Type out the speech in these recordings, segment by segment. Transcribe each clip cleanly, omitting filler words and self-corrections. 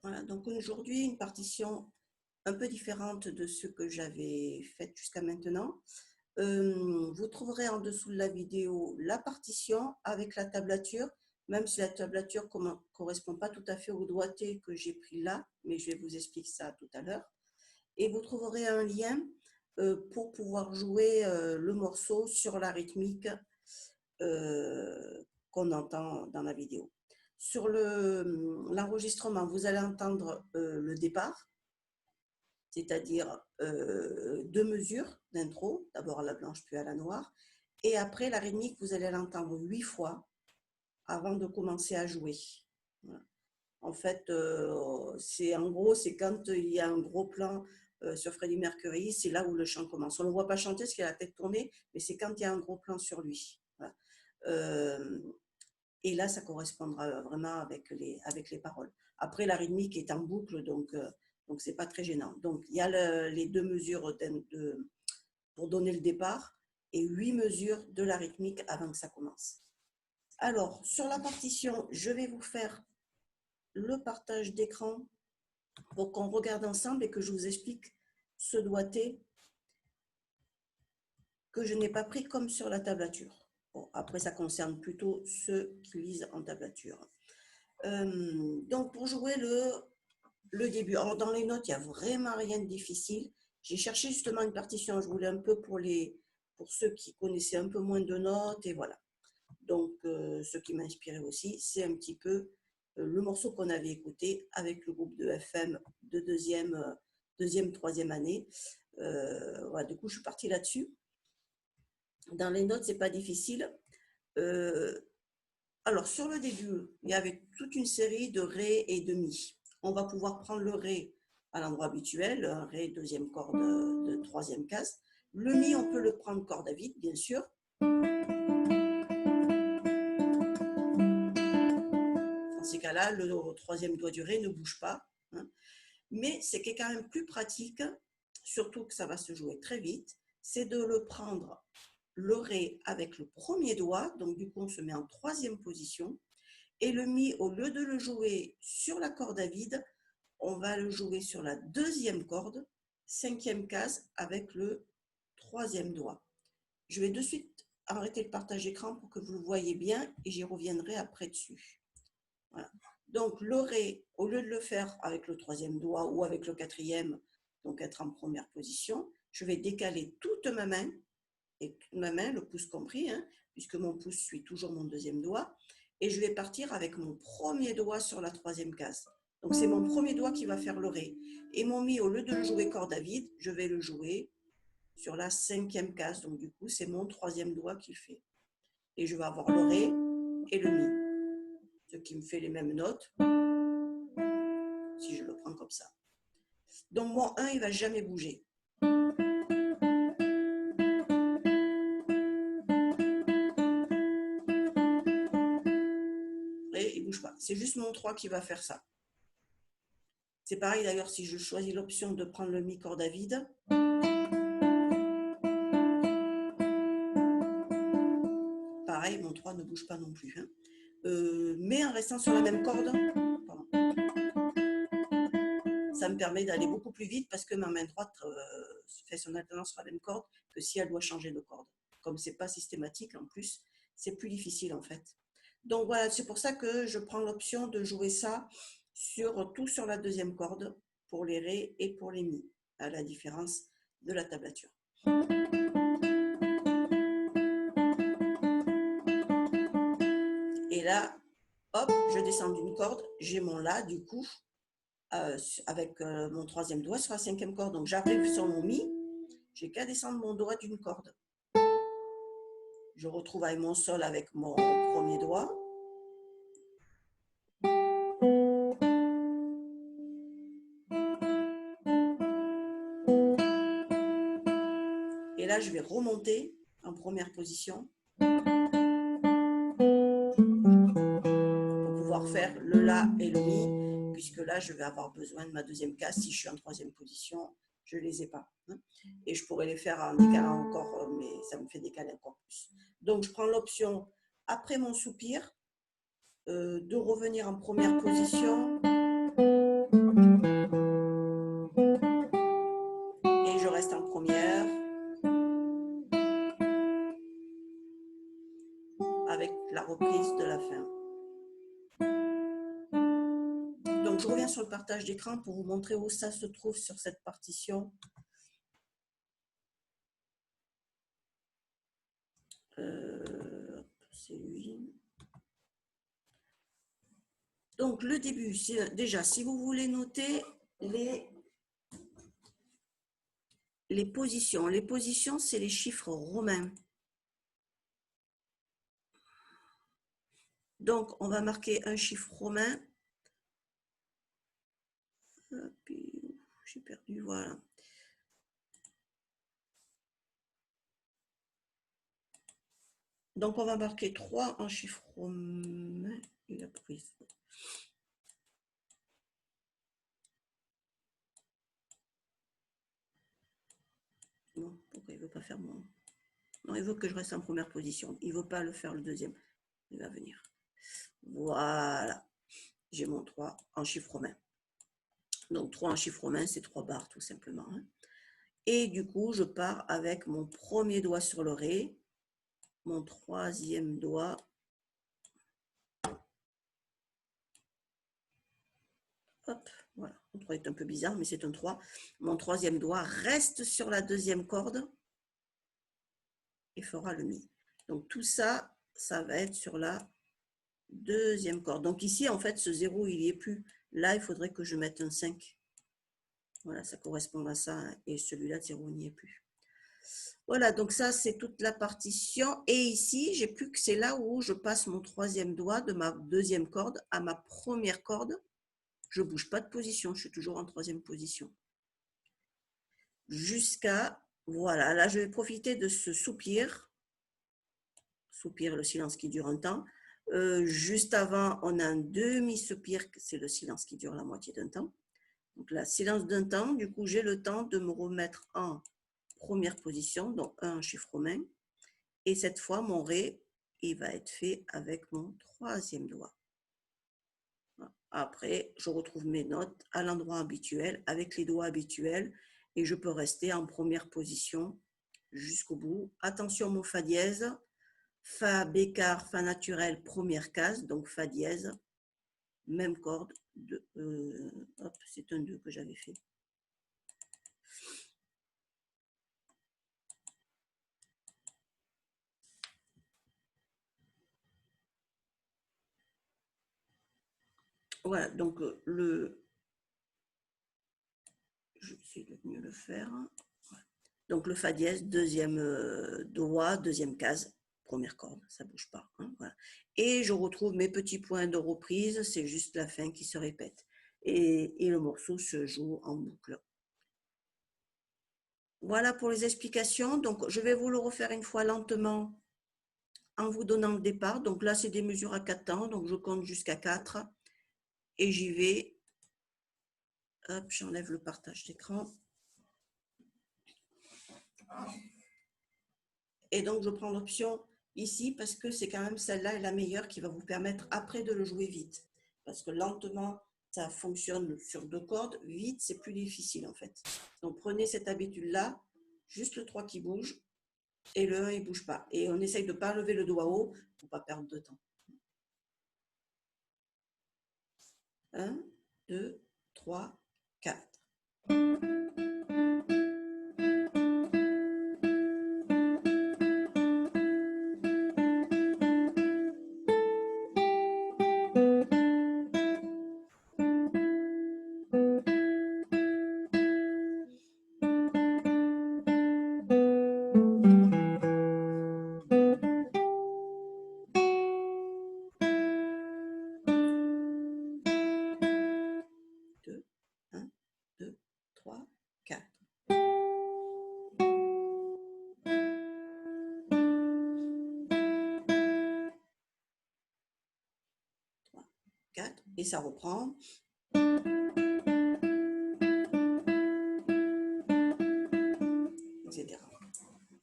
Voilà, donc aujourd'hui, une partition un peu différente de ce que j'avais fait jusqu'à maintenant. Vous trouverez en dessous de la vidéo la partition avec la tablature, même si la tablature ne correspond pas tout à fait au doigté que j'ai pris là, mais je vais vous expliquer ça tout à l'heure. Et vous trouverez un lien pour pouvoir jouer le morceau sur la rythmique qu'on entend dans la vidéo. Sur l'enregistrement, vous allez entendre le départ, c'est-à-dire 2 mesures d'intro, d'abord à la blanche puis à la noire, et après la rythmique, vous allez l'entendre 8 fois avant de commencer à jouer. Voilà. En fait, en gros, c'est quand il y a un gros plan sur Freddie Mercury, c'est là où le chant commence. On ne le voit pas chanter parce qu'il a la tête tournée, mais c'est quand il y a un gros plan sur lui. Voilà. Et là, ça correspondra vraiment avec les paroles. Après, la rythmique est en boucle, donc ce n'est pas très gênant. Donc, il y a les 2 mesures pour donner le départ et 8 mesures de la rythmique avant que ça commence. Alors, sur la partition, je vais vous faire le partage d'écran pour qu'on regarde ensemble et que je vous explique ce doigté que je n'ai pas pris comme sur la tablature. Bon, après, ça concerne plutôt ceux qui lisent en tablature. Donc, pour jouer le début, alors dans les notes, il n'y a vraiment rien de difficile. J'ai cherché justement une partition, je voulais un peu pour ceux qui connaissaient un peu moins de notes, et voilà. Donc, ce qui m'a inspiré aussi, c'est un petit peu le morceau qu'on avait écouté avec le groupe de FM de deuxième, troisième année. Voilà, du coup, je suis partie là-dessus. Dans les notes, c'est pas difficile. Alors, sur le début, il y avait toute une série de Ré et de Mi. On va pouvoir prendre le Ré à l'endroit habituel, Ré, deuxième corde de troisième case. Le Mi, on peut le prendre corde à vide, bien sûr. Dans ces cas-là, le troisième doigt du Ré ne bouge pas. Hein. Mais c'est quand même plus pratique, surtout que ça va se jouer très vite, c'est de le prendre le Ré avec le premier doigt, donc du coup on se met en troisième position, et le Mi, au lieu de le jouer sur la corde à vide, on va le jouer sur la deuxième corde, cinquième case, avec le troisième doigt. Je vais de suite arrêter le partage d'écran pour que vous le voyez bien et j'y reviendrai après dessus. Voilà. Donc le Ré, au lieu de le faire avec le troisième doigt ou avec le quatrième, donc être en première position, je vais décaler toute ma main, et toute ma main, le pouce compris, hein, puisque mon pouce suit toujours mon deuxième doigt, et je vais partir avec mon premier doigt sur la troisième case. Donc c'est mon premier doigt qui va faire le Ré. Et mon Mi, au lieu de le jouer corde à vide, je vais le jouer sur la cinquième case. Donc du coup, c'est mon troisième doigt qui le fait. Et je vais avoir le Ré et le Mi, ce qui me fait les mêmes notes, si je le prends comme ça. Donc mon 1, il ne va jamais bouger. Et il ne bouge pas. C'est juste mon 3 qui va faire ça. C'est pareil d'ailleurs si je choisis l'option de prendre le Mi corde à vide. Pareil, mon 3 ne bouge pas non plus. Hein. Mais en restant sur la même corde, pardon, ça me permet d'aller beaucoup plus vite parce que ma main droite fait son alternance sur la même corde que si elle doit changer de corde. Comme ce n'est pas systématique en plus, c'est plus difficile en fait. Donc voilà, c'est pour ça que je prends l'option de jouer ça tout sur la deuxième corde pour les Ré et pour les Mi, à la différence de la tablature. Et là, hop, je descends d'une corde, j'ai mon La du coup, avec mon troisième doigt sur la cinquième corde. Donc j'arrive sur mon Mi, j'ai qu'à descendre mon doigt d'une corde. Je retrouve avec mon Sol avec mon premier doigt. Et là, je vais remonter en première position pour pouvoir faire le La et le Mi, puisque là, je vais avoir besoin de ma deuxième case. Si je suis en troisième position, je ne les ai pas. Et je pourrais les faire en décalant encore, mais ça me fait décaler encore plus. Donc, je prends l'option, après mon soupir, de revenir en première position. Et je reste en première. Avec la reprise de la fin. Donc, je reviens sur le partage d'écran pour vous montrer où ça se trouve sur cette partition. C'est lui. Donc, le début, déjà, si vous voulez noter les positions. Les positions, c'est les chiffres romains. Donc, on va marquer un chiffre romain. J'ai perdu, voilà. Donc, on va marquer 3 en chiffre romain. Il a pris. Non, pourquoi il ne veut pas faire mon... Non, il veut que je reste en première position. Il ne veut pas le faire le deuxième. Il va venir. Voilà. J'ai mon 3 en chiffre romain. Donc, 3 en chiffre romain, c'est 3 barres tout simplement. Et du coup, je pars avec mon premier doigt sur le Ré, mon troisième doigt. Hop, voilà. Mon 3 est un peu bizarre, mais c'est un 3. Mon troisième doigt reste sur la deuxième corde et fera le Mi. Donc, tout ça, ça va être sur la deuxième corde. Donc, ici, en fait, ce 0, il n'y est plus. Là, il faudrait que je mette un 5. Voilà, ça correspond à ça. Et celui-là, 0, n'y est plus. Voilà, donc ça, c'est toute la partition. Et ici, j'ai plus que c'est là où je passe mon troisième doigt de ma deuxième corde à ma première corde. Je ne bouge pas de position, je suis toujours en troisième position. Jusqu'à, voilà, là, je vais profiter de ce soupir. Soupir, le silence qui dure un temps. Juste avant, on a un demi-soupir, c'est le silence qui dure la moitié d'un temps. Donc là, silence d'un temps, du coup, j'ai le temps de me remettre en première position, donc un chiffre romain. Et cette fois, mon Ré, il va être fait avec mon troisième doigt. Après, je retrouve mes notes à l'endroit habituel, avec les doigts habituels, et je peux rester en première position jusqu'au bout. Attention, mon Fa dièse. Fa bécard, Fa naturel, première case, donc Fa dièse, même corde. C'est un 2 que j'avais fait. Voilà, donc je vais essayer de mieux le faire. Voilà. Donc le Fa dièse, deuxième doigt, deuxième case, première corde, ça ne bouge pas. Voilà. Et je retrouve mes petits points de reprise, c'est juste la fin qui se répète. Et le morceau se joue en boucle. Voilà pour les explications. Donc je vais vous le refaire une fois lentement en vous donnant le départ. Donc là, c'est des mesures à 4 temps. Donc je compte jusqu'à 4 et j'y vais. Hop, j'enlève le partage d'écran. Et donc, je prends l'option ici parce que c'est quand même celle-là la meilleure qui va vous permettre après de le jouer vite. Parce que lentement, ça fonctionne sur 2 cordes. Vite, c'est plus difficile en fait. Donc, prenez cette habitude-là, juste le 3 qui bouge et le 1, il ne bouge pas. Et on essaye de ne pas lever le doigt haut pour ne pas perdre de temps. 1, 2, 3, 4. et ça reprend. Etc.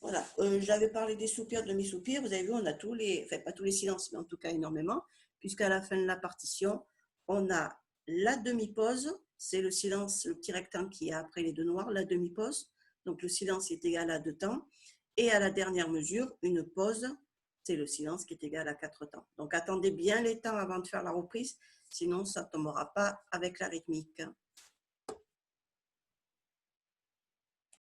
Voilà, j'avais parlé des soupirs, de demi-soupirs. Vous avez vu, on a tous les, enfin pas tous les silences, mais en tout cas énormément, puisqu'à la fin de la partition, on a la demi-pause, c'est le silence, le petit rectangle qui est après les deux noirs, la demi-pause. Donc le silence est égal à 2 temps. Et à la dernière mesure, une pause, c'est le silence qui est égal à 4 temps. Donc attendez bien les temps avant de faire la reprise, sinon ça ne tombera pas avec la rythmique.